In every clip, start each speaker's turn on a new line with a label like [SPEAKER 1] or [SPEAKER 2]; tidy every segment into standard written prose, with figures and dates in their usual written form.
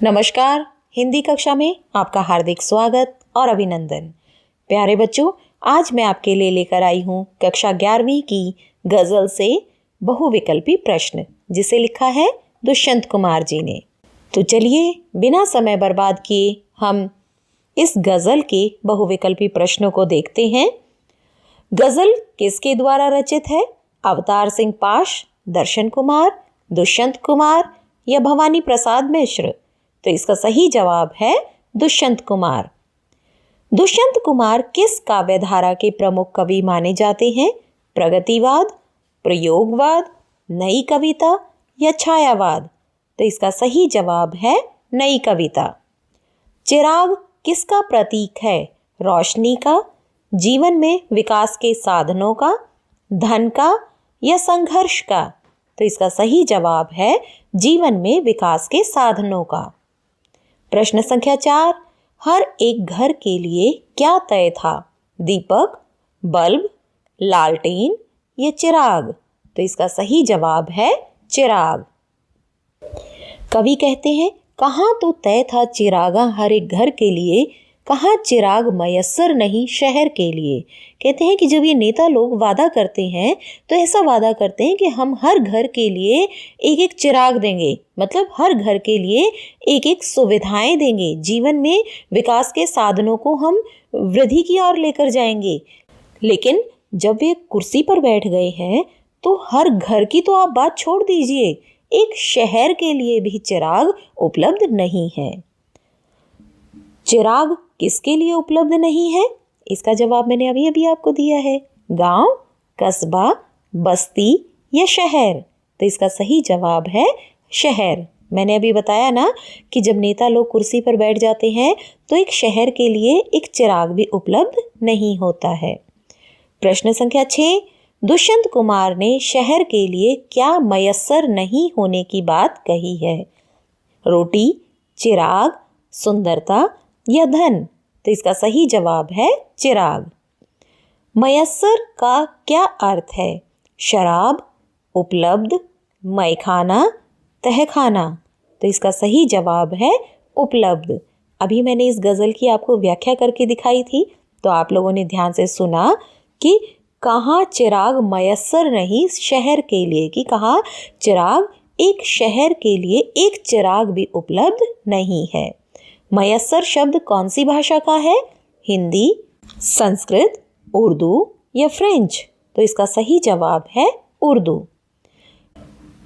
[SPEAKER 1] नमस्कार। हिंदी कक्षा में आपका हार्दिक स्वागत और अभिनंदन। प्यारे बच्चों, आज मैं आपके लिए लेकर आई हूँ कक्षा 11वीं की गज़ल से बहुविकल्पी प्रश्न, जिसे लिखा है दुष्यंत कुमार जी ने। तो चलिए बिना समय बर्बाद किए हम इस गज़ल के बहुविकल्पी प्रश्नों को देखते हैं। गज़ल किसके द्वारा रचित है? अवतार सिंह पाश, दर्शन कुमार, दुष्यंत कुमार या भवानी प्रसाद मिश्र? तो इसका सही जवाब है दुष्यंत कुमार। दुष्यंत कुमार किस काव्य धारा के प्रमुख कवि माने जाते हैं? प्रगतिवाद, प्रयोगवाद, नई कविता या छायावाद? तो इसका सही जवाब है नई कविता। चिराग किसका प्रतीक है? रोशनी का, जीवन में विकास के साधनों का, धन का या संघर्ष का? तो इसका सही जवाब है जीवन में विकास के साधनों का। प्रश्न संख्या 4, हर एक घर के लिए क्या तय था? दीपक, बल्ब, लालटेन या चिराग? तो इसका सही जवाब है चिराग। कवि कहते हैं, कहाँ तो तय था चिरागा हर एक घर के लिए, कहाँ चिराग मयस्सर नहीं शहर के लिए। कहते हैं कि जब ये नेता लोग वादा करते हैं तो ऐसा वादा करते हैं कि हम हर घर के लिए एक एक चिराग देंगे, मतलब हर घर के लिए एक एक सुविधाएं देंगे, जीवन में विकास के साधनों को हम वृद्धि की ओर लेकर जाएंगे। लेकिन जब वे कुर्सी पर बैठ गए हैं तो हर घर की तो आप बात छोड़ दीजिए, एक शहर के लिए भी चिराग उपलब्ध नहीं है। चिराग किसके लिए उपलब्ध नहीं है? इसका जवाब मैंने अभी अभी आपको दिया है। गांव, कस्बा, बस्ती या शहर? तो इसका सही जवाब है शहर। मैंने अभी बताया ना कि जब नेता लोग कुर्सी पर बैठ जाते हैं तो एक शहर के लिए एक चिराग भी उपलब्ध नहीं होता है। प्रश्न संख्या 6, दुष्यंत कुमार ने शहर के लिए क्या मयस्सर नहीं होने की बात कही है? रोटी, चिराग, सुंदरता या धन? तो इसका सही जवाब है चिराग। मयस्सर का क्या अर्थ है? शराब, उपलब्ध, मैखाना, तहखाना? तो इसका सही जवाब है उपलब्ध। अभी मैंने इस गज़ल की आपको व्याख्या करके दिखाई थी, तो आप लोगों ने ध्यान से सुना कि कहाँ चिराग मयस्सर नहीं शहर के लिए, कि कहाँ चिराग एक शहर के लिए एक चिराग भी उपलब्ध नहीं है। मयस्सर शब्द कौन सी भाषा का है? हिंदी, संस्कृत, उर्दू या फ्रेंच? तो इसका सही जवाब है उर्दू।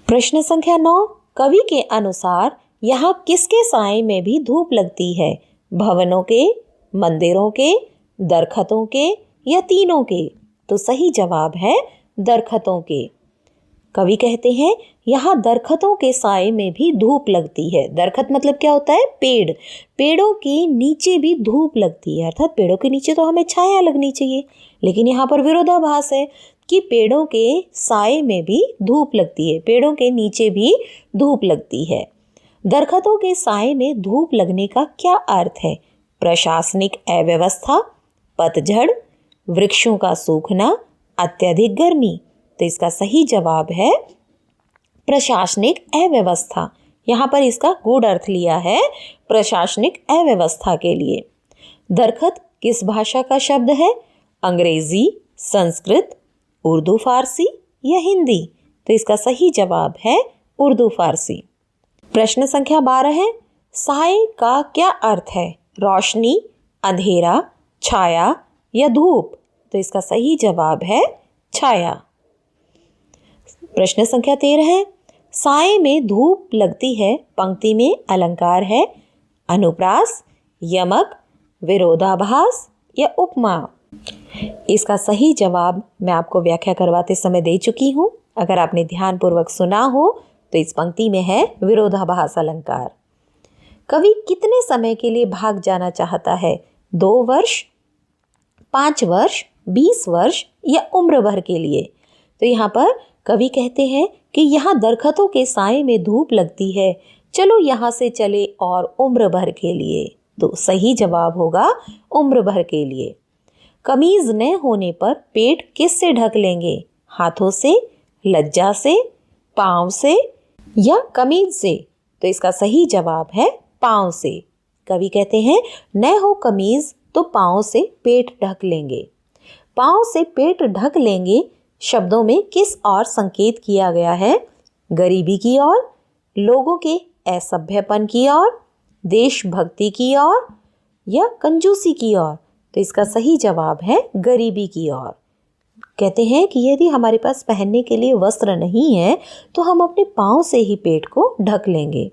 [SPEAKER 1] प्रश्न संख्या 9, कवि के अनुसार यहाँ किसके साए में भी धूप लगती है? भवनों के, मंदिरों के, दरख्तों के या तीनों के? तो सही जवाब है दरख्तों के। कवि कहते हैं, यहाँ दरख्तों के साए में भी धूप लगती है। दरख्त मतलब क्या होता है? पेड़। पेड़ों के नीचे भी धूप लगती है, अर्थात पेड़ों के नीचे तो हमें छाया लगनी चाहिए, लेकिन यहाँ पर विरोधाभास है कि पेड़ों के साए में भी धूप लगती है, पेड़ों के नीचे भी धूप लगती है। दरख्तों के साए में धूप लगने का क्या अर्थ है? प्रशासनिक अव्यवस्था, पतझड़, वृक्षों का सूखना, अत्यधिक गर्मी? तो इसका सही जवाब है प्रशासनिक अव्यवस्था। यहाँ पर इसका गूढ़ अर्थ लिया है प्रशासनिक अव्यवस्था के लिए। दरख्त किस भाषा का शब्द है? अंग्रेजी, संस्कृत, उर्दू फारसी या हिंदी? तो इसका सही जवाब है उर्दू फारसी। प्रश्न संख्या 12 है, साए का क्या अर्थ है? रोशनी, अंधेरा, छाया या धूप? तो इसका सही जवाब है छाया। प्रश्न संख्या 13 है, साए में धूप लगती है पंक्ति में अलंकार है? अनुप्रास, यमक, विरोधाभास या उपमा? इसका सही जवाब मैं आपको व्याख्या करवाते समय दे चुकी हूँ। अगर आपने ध्यानपूर्वक सुना हो तो इस पंक्ति में है विरोधाभास अलंकार। कवि कितने समय के लिए भाग जाना चाहता है? 2 वर्ष, 5 वर्ष, 20 वर्ष या उम्र भर के लिए? तो यहाँ पर कवि कहते हैं कि यहाँ दरख्तों के साए में धूप लगती है, चलो यहाँ से चले और उम्र भर के लिए। तो सही जवाब होगा उम्र भर के लिए। कमीज न होने पर पेट किससे ढक लेंगे? हाथों से, लज्जा से, पाँव से या कमीज से? तो इसका सही जवाब है पाँव से। कवि कहते हैं न हो कमीज तो पाँव से पेट ढक लेंगे। पाँव से पेट ढक लेंगे शब्दों में किस और संकेत किया गया है? गरीबी की ओर, लोगों के असभ्यपन की ओर, देशभक्ति की ओर या कंजूसी की ओर? तो इसका सही जवाब है गरीबी की ओर। कहते हैं कि यदि हमारे पास पहनने के लिए वस्त्र नहीं है तो हम अपने पाँव से ही पेट को ढक लेंगे।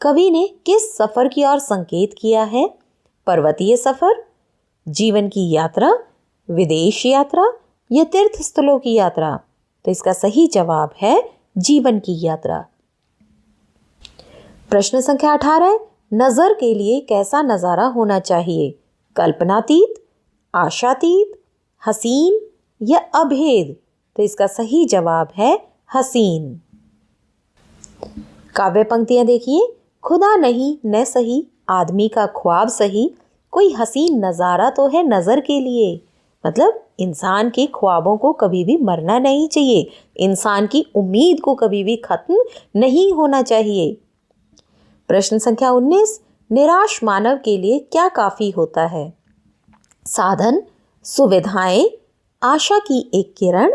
[SPEAKER 1] कवि ने किस सफर की ओर संकेत किया है? पर्वतीय सफर, जीवन की यात्रा, विदेश यात्रा या तीर्थ स्थलों की यात्रा? तो इसका सही जवाब है जीवन की यात्रा। प्रश्न संख्या 18, नजर के लिए कैसा नजारा होना चाहिए? कल्पनातीत, आशातीत, हसीन या अभेद? तो इसका सही जवाब है हसीन। काव्य पंक्तियां देखिए। खुदा नहीं न सही, आदमी का ख्वाब सही, कोई हसीन नज़ारा तो है नज़र के लिए। मतलब इंसान के ख्वाबों को कभी भी मरना नहीं चाहिए, इंसान की उम्मीद को कभी भी खत्म नहीं होना चाहिए। प्रश्न संख्या 19, निराश मानव के लिए क्या काफ़ी होता है? साधन, सुविधाएं, आशा की एक किरण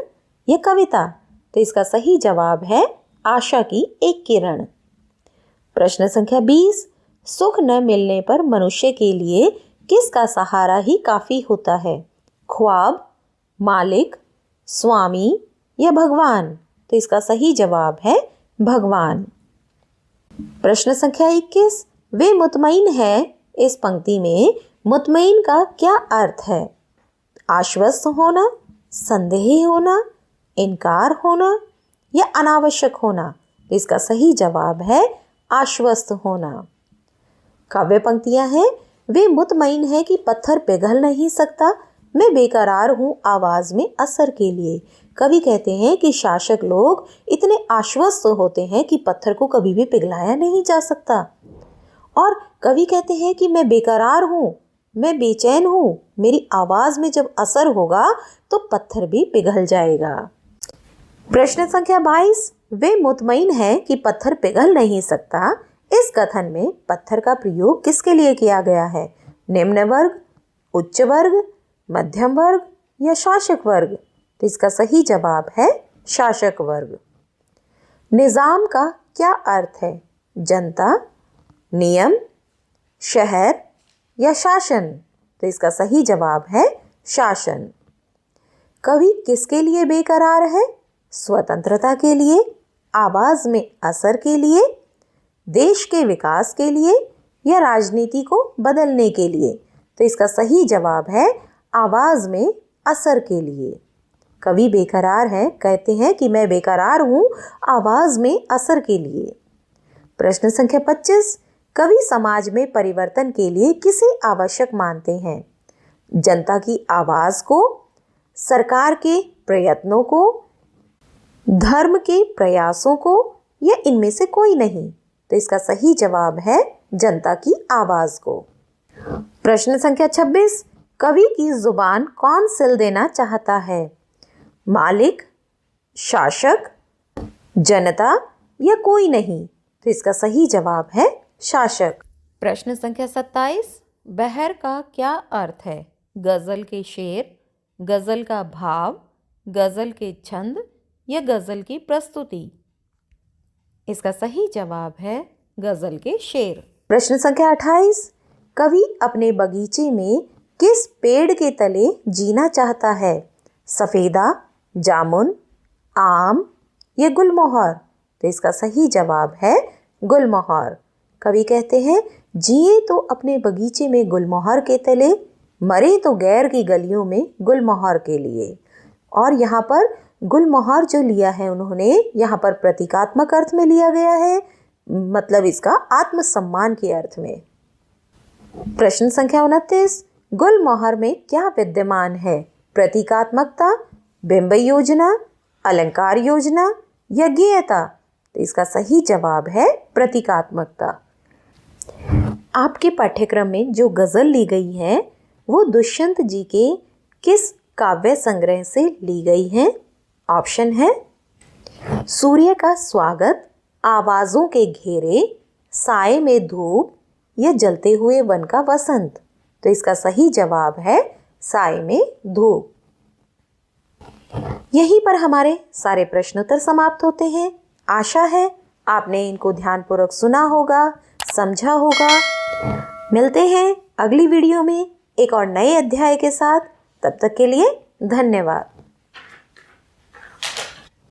[SPEAKER 1] या कविता? तो इसका सही जवाब है आशा की एक किरण। प्रश्न संख्या 20, सुख न मिलने पर मनुष्य के लिए किसका सहारा ही काफ़ी होता है? ख्वाब, मालिक, स्वामी या भगवान? तो इसका सही जवाब है भगवान। प्रश्न संख्या 21, वे मुतमईन है, इस पंक्ति में मुतमईन का क्या अर्थ है? आश्वस्त होना, संदेह होना, इनकार होना या अनावश्यक होना? तो इसका सही जवाब है आश्वस्त होना। काव्य पंक्तियां हैं। वे मुतमईन है कि पत्थर पिघल नहीं सकता, मैं बेकरार हूँ आवाज़ में असर के लिए। कवि कहते हैं कि शासक लोग इतने आश्वस्त होते हैं कि पत्थर को कभी भी पिघलाया नहीं जा सकता। और कवि कहते हैं कि मैं बेकरार हूँ, मैं बेचैन हूँ, मेरी आवाज़ में जब असर होगा तो पत्थर भी पिघल जाएगा। प्रश्न संख्या 22, वे मुतमईन है कि पत्थर पिघल नहीं सकता, इस कथन में पत्थर का प्रयोग किसके लिए किया गया है? निम्न वर्ग, उच्च वर्ग, मध्यम वर्ग या शासक वर्ग? तो इसका सही जवाब है शासक वर्ग। निजाम का क्या अर्थ है? जनता, नियम, शहर या शासन? तो इसका सही जवाब है शासन। कवि किसके लिए बेकरार है? स्वतंत्रता के लिए, आवाज़ में असर के लिए, देश के विकास के लिए या राजनीति को बदलने के लिए? तो इसका सही जवाब है आवाज़ में असर के लिए। कवि बेकरार है, कहते हैं कि मैं बेकरार हूँ आवाज़ में असर के लिए। प्रश्न संख्या 25, कवि समाज में परिवर्तन के लिए किसे आवश्यक मानते हैं? जनता की आवाज़ को, सरकार के प्रयत्नों को, धर्म के प्रयासों को या इनमें से कोई नहीं? तो इसका सही जवाब है जनता की आवाज़ को। प्रश्न संख्या 26, कवि की जुबान कौन सिल देना चाहता है? मालिक, शासक, जनता या कोई नहीं? तो इसका सही जवाब है शासक। प्रश्न संख्या 27, बहर का क्या अर्थ है? गज़ल के शेर, गज़ल का भाव, गज़ल के छंद या गज़ल की प्रस्तुति? इसका सही जवाब है गज़ल के शेर। प्रश्न संख्या 28, कवि अपने बगीचे में किस पेड़ के तले जीना चाहता है? सफ़ेदा, जामुन, आम या गुलमोहर? तो इसका सही जवाब है गुलमोहर। कवि कहते हैं जिए तो अपने बगीचे में गुलमोहर के तले, मरे तो गैर की गलियों में गुलमोहर के लिए। और यहाँ पर गुलमोहर जो लिया है उन्होंने, यहाँ पर प्रतीकात्मक अर्थ में लिया गया है, मतलब इसका आत्मसम्मान के अर्थ में। प्रश्न संख्या 29, गुलमोहर में क्या विद्यमान है? प्रतीकात्मकता, बिंब योजना, अलंकार योजना या गेयता? तो इसका सही जवाब है प्रतीकात्मकता। आपके पाठ्यक्रम में जो गज़ल ली गई है वो दुष्यंत जी के किस काव्य संग्रह से ली गई है? ऑप्शन है सूर्य का स्वागत, आवाज़ों के घेरे, साए में धूप या जलते हुए वन का वसंत? तो इसका सही जवाब है साए में धूप। यहीं पर हमारे सारे प्रश्नोत्तर समाप्त होते हैं। आशा है आपने इनको ध्यानपूर्वक सुना होगा, समझा होगा। मिलते हैं अगली वीडियो में एक और नए अध्याय के साथ। तब तक के लिए धन्यवाद।